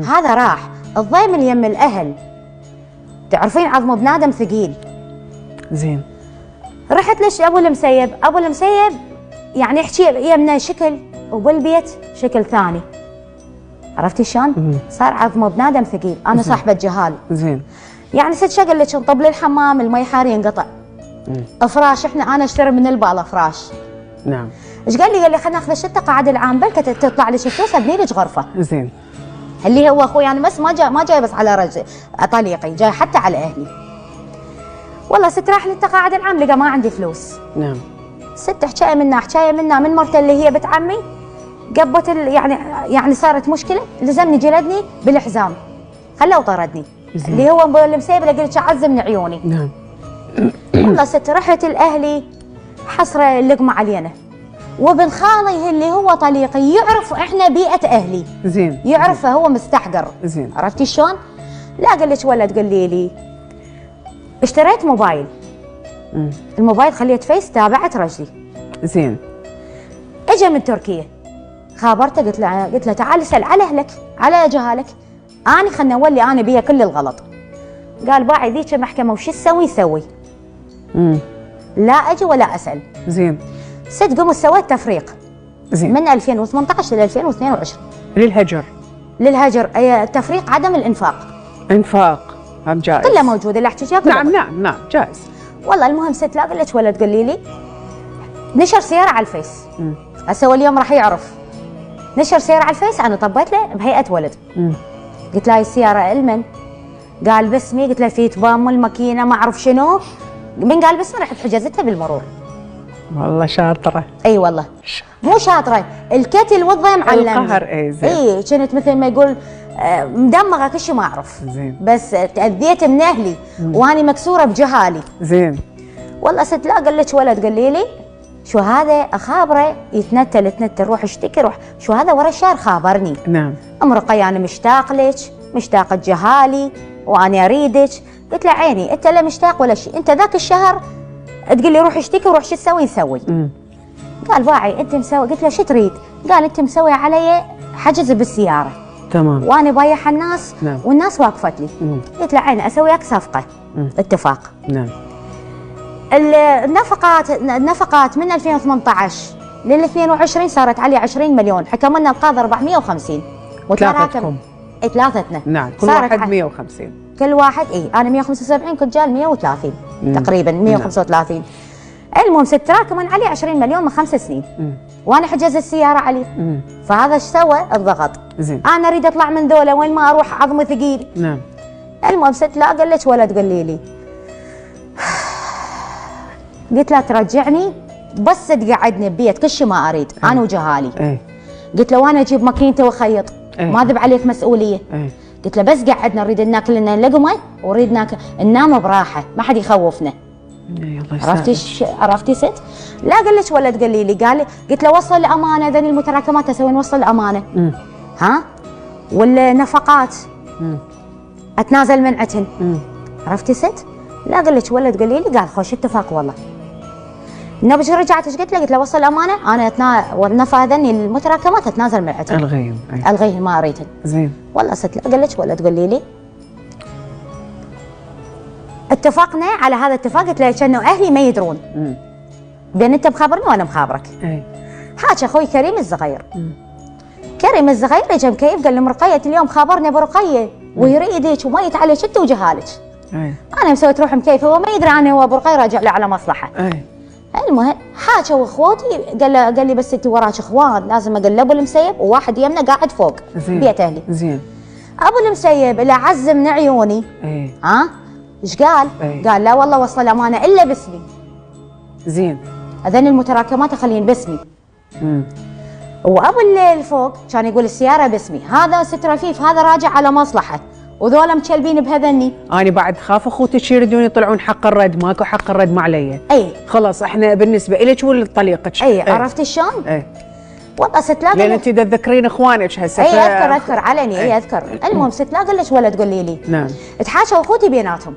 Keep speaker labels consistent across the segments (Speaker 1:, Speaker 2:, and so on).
Speaker 1: هذا راح الضيم اللي يم الاهل، تعرفين عظمه بنادم ثقيل.
Speaker 2: زين.
Speaker 1: رحت ليش ابو المسيب، ابو المسيب يعني يحكي يمنا شكل وبالبيت شكل ثاني، عرفتي شلون؟ صار عظمه بنادم ثقيل، انا صاحبه جهال.
Speaker 2: زين.
Speaker 1: يعني ست شغل لك نطب للحمام المي حار ينقطع. افراش انا اشتري من البال افراش.
Speaker 2: نعم.
Speaker 1: ايش قال لي؟ قال لي خلينا ناخذ الشتة قاعد العام بلكة تطلع لي فلوس ابني لك غرفه.
Speaker 2: زين.
Speaker 1: اللي هو اخوي انا بس ما جاي بس على رجل طليقي، جاي حتى على اهلي. والله ست راح للتقاعد العام لقى ما عندي فلوس.
Speaker 2: نعم.
Speaker 1: ست حكايه منا من مرته اللي هي بنت عمي قبت يعني صارت مشكله، لزمني جلدني بالحزام خلاه وطردني. اللي هو المسيب اللي قلت عزمني عيوني.
Speaker 2: نعم.
Speaker 1: والله ست رحت الاهلي حصره اللقمه علينا، وابن خالي اللي هو طليقي يعرف احنا بيئه اهلي.
Speaker 2: زين.
Speaker 1: يعرفه هو مستحقر.
Speaker 2: زين.
Speaker 1: عرفتي شلون؟ لا قال لك ولد قال لي اشتريت موبايل. الموبايل خليت فيس تابعت رجلي.
Speaker 2: زين.
Speaker 1: اجى من تركيا خابرته قلت له تعال اسال على اهلك على جهالك، انا خلنا نولي انا بيها كل الغلط. قال باعي ذيك محكمه وش تسوي سوي. لا اجي ولا اسال.
Speaker 2: زين.
Speaker 1: ست قمت سويت تفريق.
Speaker 2: زين.
Speaker 1: من 2018 ل 2022
Speaker 2: للهجر.
Speaker 1: للهجر، تفريق عدم الانفاق.
Speaker 2: انفاق هم جائز.
Speaker 1: كله موجود اللي احكي فيها.
Speaker 2: نعم جائز.
Speaker 1: والله المهم ست لا قلت ولد قال لي نشر سياره على الفيس. هسه هو اليوم راح يعرف. نشر سياره على الفيس، انا طبيت له بهيئه ولد. قلت له هاي السياره المن؟ قال باسمي. قلت له في تبام الماكينه ما اعرف شنو. من قال باسمي رحت حجزتها بالمرور.
Speaker 2: والله شاطره.
Speaker 1: اي والله مو شاطره، الكتل والضيم علمني.
Speaker 2: القهر. اي زين.
Speaker 1: اي كنت مثل ما يقول مدمغه كل شيء ما اعرف.
Speaker 2: زين.
Speaker 1: بس تاذيت من اهلي واني مكسوره بجهالي.
Speaker 2: زين.
Speaker 1: والله ست لا قال لك ولد قال لي شو هذا اخابره يتنتل روح اشتكي روح شو هذا ورا الشهر خابرني.
Speaker 2: نعم.
Speaker 1: ام رقيه انا مشتاق لك، مشتاقه جهالي وانا اريدك. قلت له عيني انت لا مشتاق ولا شيء، انت ذاك الشهر تقول لي روح اشتكي وروح شو تسوي نسوي. قال باعي انت مسوي. قلت له شو تريد؟ قال انت مسوي علي حجز بالسياره.
Speaker 2: تمام.
Speaker 1: وانا بايعها الناس.
Speaker 2: نعم.
Speaker 1: والناس واقفت لي. قلت له عيني اسوي وياك صفقه. اتفاق.
Speaker 2: نعم.
Speaker 1: النفقات من 2018 لل 22 صارت علي 20 مليون، حكم لنا القاضي 450.
Speaker 2: ثلاثتكم؟
Speaker 1: ثلاثتنا.
Speaker 2: نعم. كل واحد 150.
Speaker 1: كل واحد انا 175 كنت جال 130 تقريبا 135. المهم ست راكم علي 20 مليون من 5 سنين. وانا حجز السياره علي. فهذا ايش سوى؟ الضغط.
Speaker 2: زين.
Speaker 1: انا اريد اطلع من ذولا وين ما اروح عظمي ثقيل.
Speaker 2: نعم.
Speaker 1: المهم ست لا قال لك ولد قال لي قلت له ترجعني بس تقعدني ببيت كل شيء ما اريد. انا وجهالي. قلت له وانا اجيب ماكينته واخيط. ما ذب عليك مسؤوليه. قلت له بس قعدنا نريد ناكل لنا لقمه ونريد ننام براحه ما حد يخوفنا. عرفتي ست؟ لا قال لك ولد قال لي قلت له وصل الامانه ذني المتراكمات اسوي نوصل الامانه. ها؟ والنفقات اتنازل من عتن. عرفتي ست؟ لا قال لك ولد قال لي قال خوش اتفاق والله. نبش رجعت ايش قلت له؟ قلت له وصل الامانه انا والنفقه ذني المتراكمات اتنازل من عتن. الغيهم ما اريدهن. زين. والله ست لا قال لك ولد قال لي اتفقنا على هذا الاتفاق. قلت له كانه اهلي ما يدرون بين انت مخابرني وانا مخابرك. حاجه اخوي كريم الصغير. كريم الصغير اجى مكيف قال لي مرقيه اليوم خابرنا برقيه ويريدك وما يتعلش انت وجهالك. انا مسويت روح مكيفه هو ما يدري انا هو برقيه راجع له على مصلحه. المهم حاجه واخواتي قال لي بس انت وراك اخوان لازم اقلبوا المسيب وواحد يمنا قاعد فوق. زين. بيت اهلي. زين. ابو المسيب اللي عز من عيوني. ها؟ ايش قال؟ قال لا والله وصل الامانه الا باسمي. زين. اذن المتراكمات اخلين باسمي. وابو اللي فوق كان يقول السياره باسمي، هذا ست رفيف هذا راجع على مصلحه وذولا مكلبين بهذني.
Speaker 2: انا بعد خاف اخوتك يريدون يطلعون حق الرد، ماكو حق الرد ما علي. خلاص احنا بالنسبه الك ولطليقك.
Speaker 1: عرفتي شلون؟ والله ست لا
Speaker 2: لان انت تذكرين اخوانك هسه.
Speaker 1: اذكر علني. اذكر. المهم ست لا قال لك ولد قول لي نعم. تحاشوا اخوتي بيناتهم.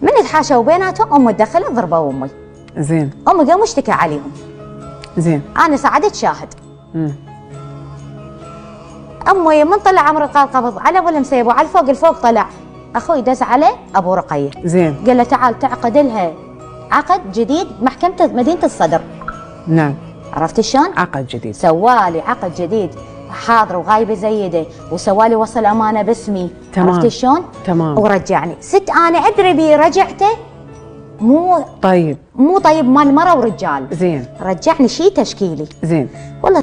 Speaker 1: من تحاشوا بيناتهم امي تدخلت ضربوا امي. زين. امي قاموا اشتكى عليهم. زين. انا صعدت شاهد. امي من طلع عمرو القبض على ابو المسيب وعلى الفوق طلع اخوي دز عليه ابو رقيه
Speaker 2: زين
Speaker 1: قال له تعال تعقد لها عقد جديد بمحكمه مدينه الصدر.
Speaker 2: نعم
Speaker 1: عرفت شلون؟
Speaker 2: عقد جديد
Speaker 1: سوالي عقد جديد حاضر وغايبه زيده وسوالي وصل امانه باسمي.
Speaker 2: تمام.
Speaker 1: عرفت شلون؟
Speaker 2: تمام.
Speaker 1: ورجعني ست انا ادري بي رجعته مو
Speaker 2: طيب
Speaker 1: مال مره ورجال.
Speaker 2: زين
Speaker 1: رجعني شيء تشكيلي.
Speaker 2: زين
Speaker 1: والله